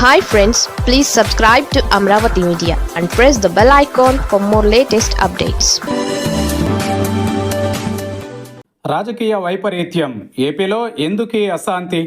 Hi friends, please subscribe to Amravati Media and press the bell icon for more latest updates. రాజకీయ వైపరీత్యం ఏపీలో ఎందుకీ అశాంతి?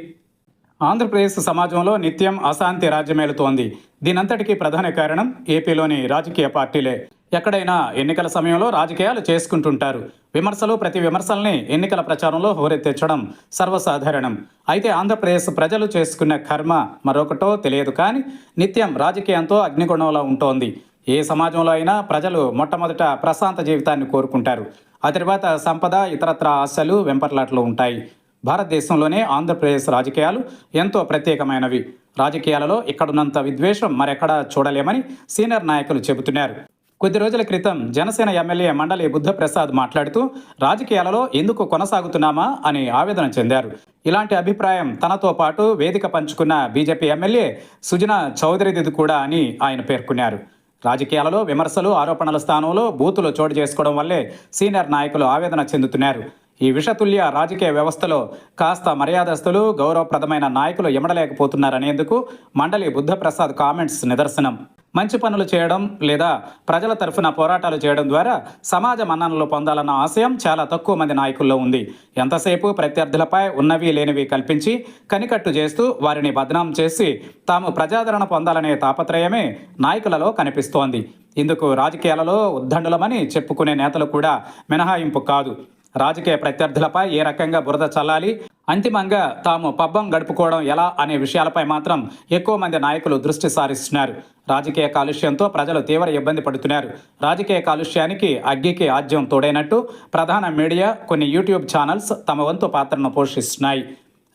ఆంధ్రప్రదేశ్ సమాజంలో నిత్యం అశాంతి రాజ్యమేలుతోంది. దీనంతటికీ ప్రధాన కారణం ఏపీలోని రాజకీయ పార్టీలే. ఎక్కడైనా ఎన్నికల సమయంలో రాజకీయాలు చేసుకుంటుంటారు. విమర్శలు ప్రతి విమర్శల్ని ఎన్నికల ప్రచారంలో హోరెత్తించడం సర్వసాధారణం. అయితే ఆంధ్రప్రదేశ్ ప్రజలు చేసుకున్న కర్మ మరొకటో తెలియదు కానీ నిత్యం రాజకీయంతో అగ్నిగుణంలో ఉంటోంది. ఏ సమాజంలో అయినా ప్రజలు మొట్టమొదట ప్రశాంత జీవితాన్ని కోరుకుంటారు. ఆ తర్వాత సంపద, ఇతరత్ర ఆశలు, వెంపర్లాట్లు ఉంటాయి. భారతదేశంలోనే ఆంధ్రప్రదేశ్ రాజకీయాలు ఎంతో ప్రత్యేకమైనవి. రాజకీయాలలో ఇక్కడున్నంత విద్వేషం మరెక్కడా చూడలేమని సీనియర్ నాయకులు చెబుతున్నారు. కొద్ది రోజుల క్రితం జనసేన ఎమ్మెల్యే మండలి బుద్ధప్రసాద్ మాట్లాడుతూ రాజకీయాలలో ఎందుకు కొనసాగుతున్నామా అని ఆవేదన చెందారు. ఇలాంటి అభిప్రాయం తనతో పాటు వేదిక పంచుకున్న బీజేపీ ఎమ్మెల్యే సుజనా చౌదరిది కూడా అని ఆయన పేర్కొన్నారు. రాజకీయాలలో విమర్శలు, ఆరోపణల స్థానంలో బూతులు చోటు చేసుకోవడం వల్లే సీనియర్ నాయకులు ఆవేదన చెందుతున్నారు. ఈ విషతుల్య రాజకీయ వ్యవస్థలో కాస్త మర్యాదస్తులు, గౌరవప్రదమైన నాయకులు ఎమడలేకపోతున్నారనేందుకు మండలి బుద్ధప్రసాద్ కామెంట్స్ నిదర్శనం. మంచి పనులు చేయడం లేదా ప్రజల తరఫున పోరాటాలు చేయడం ద్వారా సమాజ మన్ననలు పొందాలన్న ఆశయం చాలా తక్కువ మంది నాయకుల్లో ఉంది. ఎంతసేపు ప్రత్యర్థులపై ఉన్నవి లేనివి కల్పించి కనికట్టు చేస్తూ వారిని బదనాం చేసి తాము ప్రజాదరణ పొందాలనే తాపత్రయమే నాయకులలో కనిపిస్తోంది. ఇందుకు రాజకీయాలలో ఉద్దండులమని చెప్పుకునే నేతలు కూడా మినహాయింపు కాదు. రాజకీయ ప్రత్యర్థులపై ఏ రకంగా బురద చల్లాలి, అంతిమంగా తాము పబ్బం గడుపుకోవడం ఎలా అనే విషయాలపై మాత్రం ఎక్కువ మంది నాయకులు దృష్టి సారిస్తున్నారు. రాజకీయ కాలుష్యంతో ప్రజలు తీవ్ర ఇబ్బంది పడుతున్నారు. రాజకీయ కాలుష్యానికి అగ్గికి ఆజ్యం తోడైనట్టు ప్రధాన మీడియా, కొన్ని యూట్యూబ్ ఛానల్స్ తమ వంతు పాత్రను పోషిస్తున్నాయి.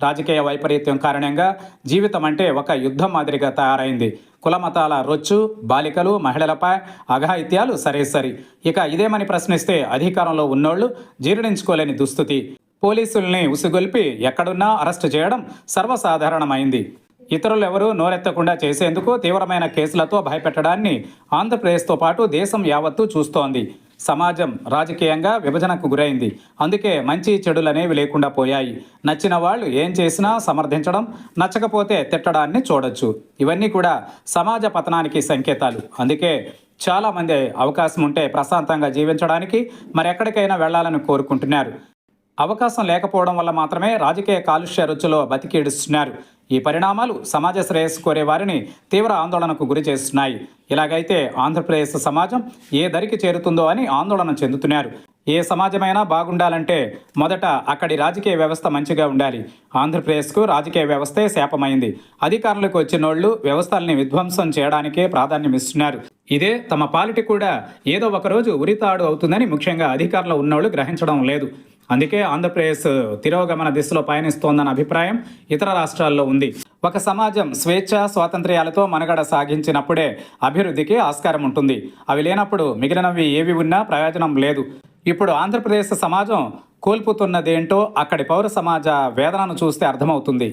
రాజకీయ వైపరీత్యం కారణంగా జీవితం అంటే ఒక యుద్ధం మాదిరిగా తయారైంది. కులమతాల రొచ్చు, బాలికలు, మహిళలపై అఘాయిత్యాలు సరేసరి. ఇక ఇదేమని ప్రశ్నిస్తే అధికారంలో ఉన్నోళ్లు జీర్ణించుకోలేని దుస్థితి. పోలీసుల్ని ఉసిగొల్పి ఎక్కడున్నా అరెస్టు చేయడం సర్వసాధారణమైంది. ఇతరులెవరూ నోరెత్తకుండా చేసేందుకు తీవ్రమైన కేసులతో భయపెట్టడాన్ని ఆంధ్రప్రదేశ్తో పాటు దేశం యావత్తూ చూస్తోంది. సమాజం రాజకీయంగా విభజనకు గురైంది. అందుకే మంచి చెడులనేవి లేకుండా పోయాయి. నచ్చిన వాళ్ళు ఏం చేసినా సమర్థించడం, నచ్చకపోతే తిట్టడాన్ని చూడొచ్చు. ఇవన్నీ కూడా సమాజ పతనానికి సంకేతాలు. అందుకే చాలామంది అవకాశం ఉంటే ప్రశాంతంగా జీవించడానికి మరెక్కడికైనా వెళ్లాలని కోరుకుంటున్నారు. అవకాశం లేకపోవడం వల్ల మాత్రమే రాజకీయ కాలుష్య రుచిలో బతికిడుస్తున్నారు. ఈ పరిణామాలు సమాజ శ్రేయస్సు కోరే వారిని తీవ్ర ఆందోళనకు గురి చేస్తున్నాయి. ఇలాగైతే ఆంధ్రప్రదేశ్ సమాజం ఏ దరికి చేరుతుందో అని ఆందోళన చెందుతున్నారు. ఏ సమాజమైనా బాగుండాలంటే మొదట అక్కడి రాజకీయ వ్యవస్థ మంచిగా ఉండాలి. ఆంధ్రప్రదేశ్కు రాజకీయ వ్యవస్థే శాపమైంది. అధికారులకు వచ్చినోళ్లు వ్యవస్థల్ని విధ్వంసం చేయడానికే ప్రాధాన్యం ఇస్తున్నారు. ఇదే తమ పాలిటి కూడా ఏదో ఒకరోజు ఉరితాడు అవుతుందని ముఖ్యంగా అధికారంలో ఉన్నోళ్లు గ్రహించడం లేదు. అందుకే ఆంధ్రప్రదేశ్ తిరోగమన దిశలో పయనిస్తోందన్న అభిప్రాయం ఇతర రాష్ట్రాల్లో ఉంది. ఒక సమాజం స్వేచ్ఛ, స్వాతంత్ర్యాలతో మనుగడ సాగించినప్పుడే అభివృద్ధికి ఆస్కారం ఉంటుంది. అవి లేనప్పుడు మిగిలినవి ఏవి ఉన్నా ప్రయోజనం లేదు. ఇప్పుడు ఆంధ్రప్రదేశ్ సమాజం కోల్పోతున్నదేంటో అక్కడి పౌర సమాజ వేదనను చూస్తే అర్థమవుతుంది.